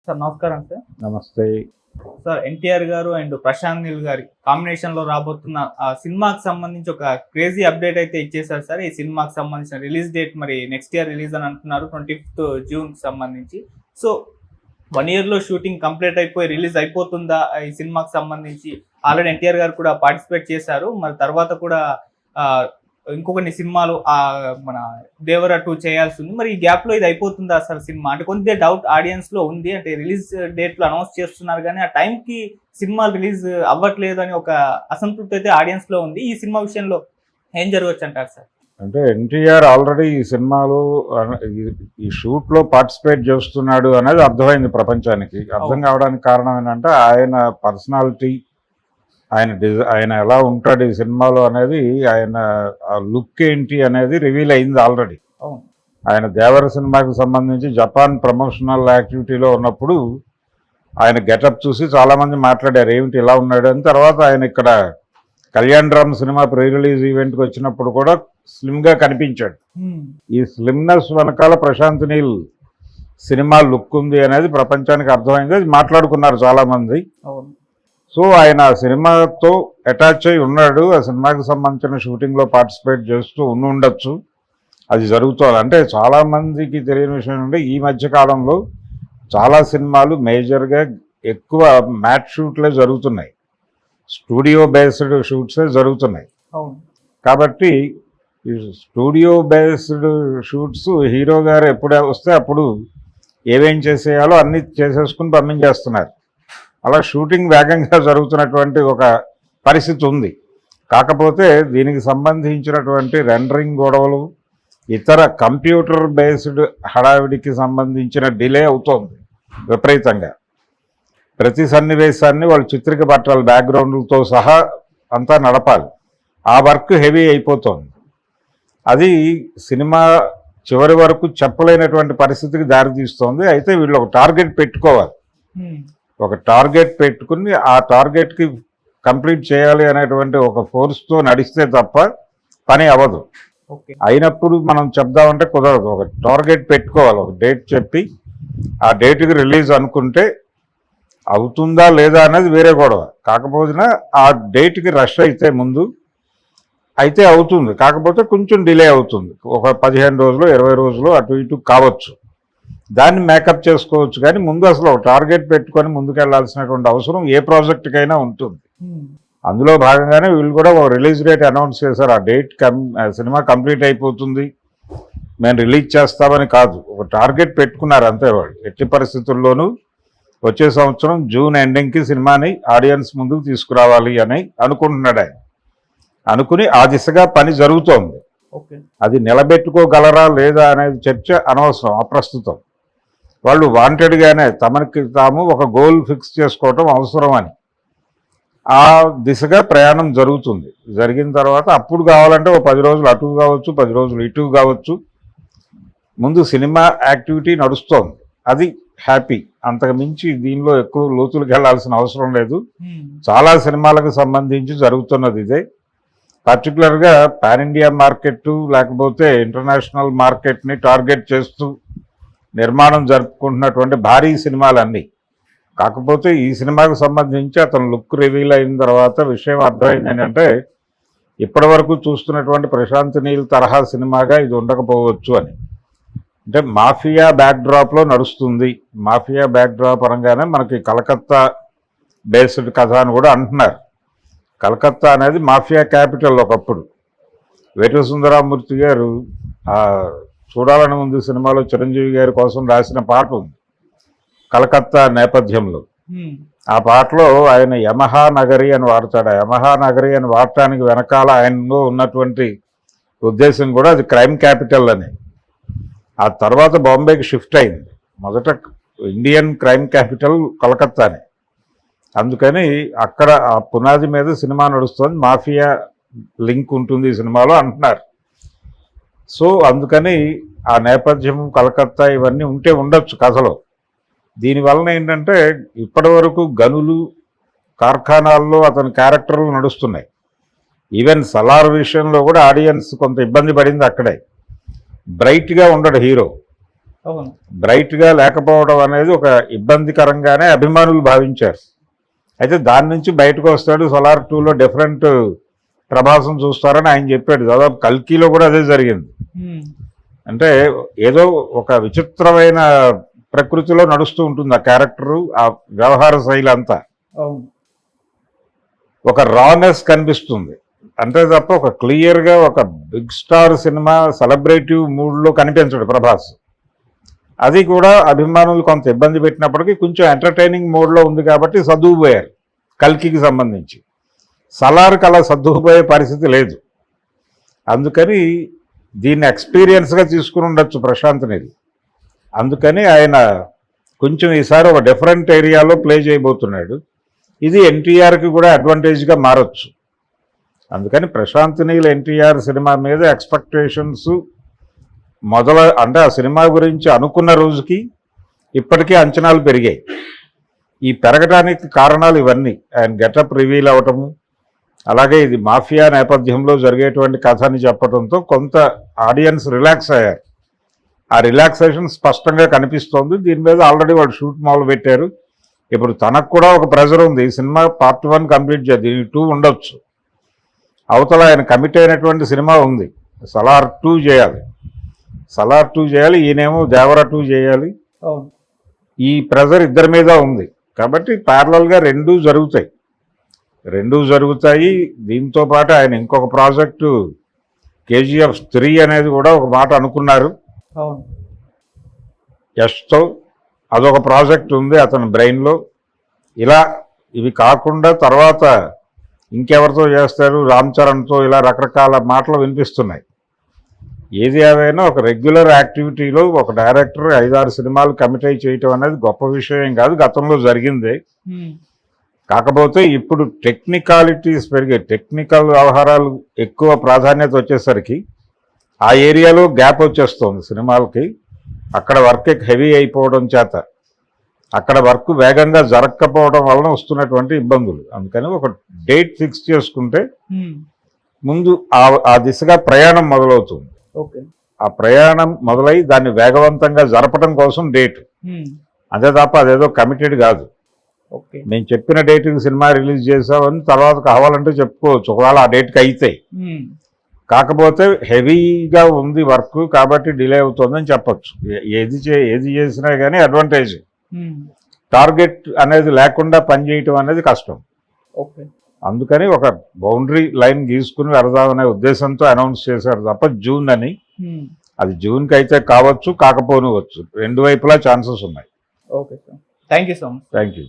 Sir నమస్కారం sir. నమస్తే. Sir NTR గారు అండ్ ప్రశాంత్ నీల్ గారి కాంబినేషన్ లో రాబోతున్న ఆ సినిమాకి సంబంధించి ఒక క్రేజీ అప్డేట్ అయితే ఇచ్చేసారు సార్. ఈ సినిమాకి సంబంధించిన రిలీజ్ డేట్ మరి నెక్స్ట్ ఇయర్ రిలీజ్ అని అంటున్నారు, 25th జూన్ సంబంధించి. సో 1 year లో షూటింగ్ కంప్లీట్ అయిపోయి రిలీజ్ అయిపోతుందా ఈ సినిమాకి సంబంధించి? ఆల్రెడీ ఎన్టీఆర్ గారు కూడా పార్టిసిపేట్ చేశారు. మరి తర్వాత కూడా ఇంకొన్ని సినిమాలు మన దేవర 2 చేయాల్సి ఉంది. మరి ఈ గ్యాప్ లో ఇది అయిపోతుందా అసలు సినిమా? అంటే కొంత డౌట్ ఆడియన్స్ లో ఉంది. అంటే రిలీజ్ డేట్ లో అనౌన్స్ చేస్తున్నారు కానీ ఆ టైం కి సినిమా రిలీజ్ అవ్వట్లేదు అని ఒక అసంతృప్తి అయితే ఆడియన్స్ లో ఉంది. ఈ సినిమా విషయంలో ఏం జరగవచ్చు అంటారు సార్? అంటే ఎన్టీఆర్ ఆల్రెడీ ఈ సినిమాలో ఈ షూట్ లో పార్టిసిపేట్ చేస్తున్నాడు అనేది అర్థమైంది ప్రపంచానికి. అర్థం కావడానికి కారణం ఏంటంటే ఆయన పర్సనాలిటీ, ఆయన ఎలా ఉంటాడు ఈ సినిమాలో అనేది, ఆయన లుక్ ఏంటి అనేది రివీల్ అయింది ఆల్రెడీ. ఆయన దేవర సినిమాకి సంబంధించి జపాన్ ప్రమోషనల్ యాక్టివిటీలో ఉన్నప్పుడు ఆయన గెటప్ చూసి చాలా మంది మాట్లాడారు, ఏమిటి ఇలా ఉన్నాడు అని. తర్వాత ఆయన ఇక్కడ Kalyan Ram cinema pre release ఈవెంట్కి వచ్చినప్పుడు కూడా స్లిమ్ గా కనిపించాడు. ఈ స్లిమ్నెస్ వెనకాల ప్రశాంత్ నీల్ సినిమా లుక్ ఉంది అనేది ప్రపంచానికి అర్థమైంది. అది మాట్లాడుకున్నారు చాలా మంది. సో ఆయన ఆ సినిమాతో అటాచ్ అయి ఉన్నాడు, ఆ సినిమాకి సంబంధించిన షూటింగ్లో పార్టిసిపేట్ చేస్తూ ఉండొచ్చు. అది జరుగుతుంది. అంటే చాలామందికి తెలియని విషయం అంటే ఈ మధ్య కాలంలో చాలా సినిమాలు మేజర్గా ఎక్కువ మ్యాట్ షూట్లే జరుగుతున్నాయి, స్టూడియో బేస్డ్ షూట్సే జరుగుతున్నాయి. కాబట్టి ఈ స్టూడియో బేస్డ్ షూట్స్ హీరో గారు ఎప్పుడే వస్తే అప్పుడు ఏమేం చేసేయాలో అన్నీ చేసేసుకుని పంపించేస్తున్నారు. అలా షూటింగ్ వేగంగా జరుగుతున్నటువంటి ఒక పరిస్థితి ఉంది. కాకపోతే దీనికి సంబంధించినటువంటి రెండరింగ్ గొడవలు, ఇతర కంప్యూటర్ బేస్డ్ హడావిడికి సంబంధించిన డిలే అవుతోంది విపరీతంగా. ప్రతి సన్నివేశాన్ని వాళ్ళు చిత్రిక పట్టాలి, బ్యాక్గ్రౌండ్లతో సహా అంతా నడపాలి. ఆ వర్క్ హెవీ అయిపోతుంది. అది సినిమా చివరి వరకు చెప్పలేనటువంటి పరిస్థితికి దారితీస్తోంది. అయితే వీళ్ళు ఒక టార్గెట్ పెట్టుకోవాలి, ఒక టార్గెట్ పెట్టుకుని ఆ టార్గెట్కి కంప్లీట్ చేయాలి అనేటువంటి ఒక ఫోర్స్తో నడిస్తే తప్ప పని అవ్వదు. అయినప్పుడు మనం చెప్దామంటే కుదరదు. ఒక టార్గెట్ పెట్టుకోవాలి, ఒక డేట్ చెప్పి ఆ డేట్కి రిలీజ్ అనుకుంటే అవుతుందా లేదా అనేది వేరే గొడవ. కాకపోతే ఆ డేట్కి రష్ అయితే ముందు అయితే అవుతుంది, కాకపోతే కొంచెం డిలే అవుతుంది. ఒక 15 రోజులు 20 రోజులు అటు ఇటు కావచ్చు, దాన్ని మేకప్ చేసుకోవచ్చు. కానీ ముందు అసలు ఒక టార్గెట్ పెట్టుకొని ముందుకెళ్లాల్సినటువంటి అవసరం ఏ ప్రాజెక్టుకైనా ఉంటుంది. అందులో భాగంగానే వీళ్ళు కూడా ఒక రిలీజ్ డేట్ అనౌన్స్ చేశారు. ఆ డేట్ సినిమా కంప్లీట్ అయిపోతుంది, మేము రిలీజ్ చేస్తామని కాదు, ఒక టార్గెట్ పెట్టుకున్నారు అంతే. వాళ్ళు ఎట్టి పరిస్థితుల్లోనూ వచ్చే సంవత్సరం జూన్ ఎండింగ్కి సినిమాని ఆడియన్స్ ముందుకు తీసుకురావాలి అని అనుకుంటున్నాడు ఆయన. అనుకుని ఆ దిశగా పని జరుగుతోంది. అది నిలబెట్టుకోగలరా లేదా అనేది చర్చ అనవసరం, అప్రస్తుతం. వాళ్ళు వాంటెడ్గానే తమకి తాము ఒక గోల్ ఫిక్స్ చేసుకోవటం అవసరం అని ఆ దిశగా ప్రయాణం జరుగుతుంది. జరిగిన తర్వాత అప్పుడు కావాలంటే ఒక 10 రోజులు అటు కావచ్చు, 10 రోజులు ఇటు కావచ్చు. ముందు సినిమా యాక్టివిటీ నడుస్తోంది, అది హ్యాపీ. అంతకు మించి దీనిలో ఎక్కువ లోతులకు వెళ్లాల్సిన అవసరం లేదు. చాలా సినిమాలకు సంబంధించి జరుగుతున్నది ఇదే. పర్టికులర్గా పాన్ ఇండియా మార్కెట్ లేకపోతే ఇంటర్నేషనల్ మార్కెట్ని టార్గెట్ చేస్తూ నిర్మాణం జరుపుకుంటున్నటువంటి భారీ సినిమాలన్నీ. కాకపోతే ఈ సినిమాకు సంబంధించి అతను లుక్ రివీల్ అయిన తర్వాత విషయం అర్థమైంది ఏంటంటే, ఇప్పటి వరకు చూస్తున్నటువంటి ప్రశాంత్ నీల్ తరహా సినిమాగా ఇది ఉండకపోవచ్చు అని. అంటే మాఫియా బ్యాక్డ్రాప్లో నడుస్తుంది. మాఫియా బ్యాక్డ్రాప్ అనగానే మనకి కలకత్తా బేస్డ్ కథ అని కూడా అంటున్నారు. కలకత్తా అనేది మాఫియా క్యాపిటల్ ఒకప్పుడు. వేటూరి సుందరరామూర్తి గారు చూడాలని ఉంది సినిమాలో చిరంజీవి గారి కోసం రాసిన పాట ఉంది కలకత్తా నేపథ్యంలో. ఆ పాటలో ఆయన యమహా నగరి అని వాడతాడు. యమహా నగరి అని వాడటానికి వెనకాల ఆయనలో ఉన్నటువంటి ఉద్దేశం కూడా అది క్రైమ్ క్యాపిటల్ అని. ఆ తర్వాత బాంబేకి షిఫ్ట్ అయింది. మొదట ఇండియన్ క్రైమ్ క్యాపిటల్ కలకత్తానే. అందుకని అక్కడ ఆ పునాది మీద సినిమా నడుస్తుంది, మాఫియా లింక్ ఉంటుంది ఈ సినిమాలో అంటున్నారు. సో అందుకని ఆ నేపథ్యం కలకత్తా ఇవన్నీ ఉంటే ఉండొచ్చు కథలో. దీనివలన ఏంటంటే ఇప్పటి వరకు గనులు కార్ఖానాల్లో అతని క్యారెక్టర్లు నడుస్తున్నాయి. ఈవెన్ సలార్ విషయంలో కూడా ఆడియన్స్ కొంత ఇబ్బంది పడింది. అక్కడే బ్రైట్గా ఉండడు హీరో, అవును. బ్రైట్గా లేకపోవడం అనేది ఒక ఇబ్బందికరంగానే అభిమానులు భావించారు. అయితే దాని నుంచి బయటకు వస్తాడు, సలార్ 2లో డిఫరెంట్ ప్రభాసం చూస్తారని ఆయన చెప్పాడు. దాదాపు కల్కిలో కూడా అదే జరిగింది. అంటే ఏదో ఒక విచిత్రమైన ప్రకృతిలో నడుస్తూ ఉంటుంది ఆ క్యారెక్టరు, ఆ వ్యవహార శైలి అంతా. అవును. ఒక రానెస్ కనిపిస్తుంది అంతే తప్ప ఒక క్లియర్గా ఒక బిగ్ స్టార్ సినిమా సెలబ్రేటివ్ మూడ్లో కనిపించడు ప్రభాస్. అది కూడా అభిమానులు కొంత ఇబ్బంది పెట్టినప్పటికీ కొంచెం ఎంటర్టైనింగ్ మోడ్లో ఉంది కాబట్టి సర్దుకుపోయారు కల్కికి సంబంధించి. సలార్కి అలా సర్దుకుపోయే పరిస్థితి లేదు. అందుకని దీన్ని ఎక్స్పీరియన్స్గా తీసుకుని ఉండొచ్చు ప్రశాంత్ నీల్. అందుకని ఆయన కొంచెం ఈసారి ఒక డిఫరెంట్ ఏరియాలో ప్లే చేయబోతున్నాడు. ఇది ఎన్టీఆర్కి కూడా అడ్వాంటేజ్గా మారచ్చు. అందుకని ప్రశాంత్ నీల్ ఎన్టీఆర్ సినిమా మీద ఎక్స్పెక్టేషన్స్ అంటే ఆ సినిమా గురించి అనుకున్న రోజుకి ఇప్పటికీ అంచనాలు పెరిగాయి. ఈ పెరగడానికి కారణాలు ఇవన్నీ. ఆయన గెటప్ రివీల్ అవటము, అలాగే ఇది మాఫియా నేపథ్యంలో జరిగేటువంటి కథ అని చెప్పడంతో కొంత ఆడియన్స్ రిలాక్స్ అయ్యారు. ఆ రిలాక్సేషన్ స్పష్టంగా కనిపిస్తోంది. దీని మీద ఆల్రెడీ వాళ్ళు షూట్ మొదలు పెట్టారు. ఇప్పుడు తనకు కూడా ఒక ప్రెజర్ ఉంది. ఈ సినిమా పార్ట్ 1 కంప్లీట్ చేయాలి, దీని 2 ఉండొచ్చు. అవతల ఆయన కమిట్ అయినటువంటి సినిమా ఉంది, సలార్ 2 చేయాలి. సలార్ 2 చేయాలి, ఈయనేమో దేవర 2 చేయాలి. ఈ ప్రెజర్ ఇద్దరి మీద ఉంది కాబట్టి ప్యారలల్గా రెండూ జరుగుతాయి. దీంతో పాటు ఆయన ఇంకొక ప్రాజెక్టు KGF 3 అనేది కూడా ఒక మాట అనుకున్నారు యష్తో. అదొక ప్రాజెక్ట్ ఉంది అతని బ్రెయిన్లో. ఇలా ఇవి కాకుండా తర్వాత ఇంకెవరితో చేస్తారు, రామ్ చరణ్తో, ఇలా రకరకాల మాటలు వినిపిస్తున్నాయి. ఏది ఏదైనా ఒక రెగ్యులర్ యాక్టివిటీలో ఒక డైరెక్టర్ 5-6 సినిమాలు కమిట్ అయి చేయటం అనేది గొప్ప విషయం కాదు, గతంలో జరిగిందే. కాకపోతే ఇప్పుడు టెక్నికాలిటీస్ పెరిగాయి, టెక్నికల్ వ్యవహారాలు ఎక్కువ ప్రాధాన్యత వచ్చేసరికి ఆ ఏరియాలో గ్యాప్ వచ్చేస్తుంది సినిమాలకి. అక్కడ వర్క్ హెవీ అయిపోవడం చేత అక్కడ వర్క్ వేగంగా జరగకపోవడం వలన వస్తున్నటువంటి ఇబ్బందులు. అందుకని ఒక డేట్ ఫిక్స్ చేసుకుంటే ముందు ఆ దిశగా ప్రయాణం మొదలవుతుంది. ఆ ప్రయాణం మొదలై దాన్ని వేగవంతంగా జరపడం కోసం డేట్, అంతే తప్ప అదేదో కమిటెడ్ కాదు. నేను చెప్పిన డేట్కి సినిమా రిలీజ్ చేసామని తర్వాత కావాలంటే చెప్పుకోవచ్చు ఒకవేళ ఆ డేట్కి అయితే. కాకపోతే హెవీగా ఉంది వర్క్ కాబట్టి డిలే అవుతుందని చెప్పచ్చు. ఏది చేసినా కానీ అడ్వాంటేజ్. టార్గెట్ అనేది లేకుండా పనిచేయటం అనేది కష్టం. అందుకని ఒక బౌండరీ లైన్ గీసుకుని వెళదామనే ఉద్దేశంతో అనౌన్స్ చేశారు తప్ప జూన్ అని. అది జూన్కి అయితే కావచ్చు, కాకపోనివచ్చు. రెండు వైపులా ఛాన్సెస్ ఉన్నాయి. Okay sir, thank you so much. Thank you.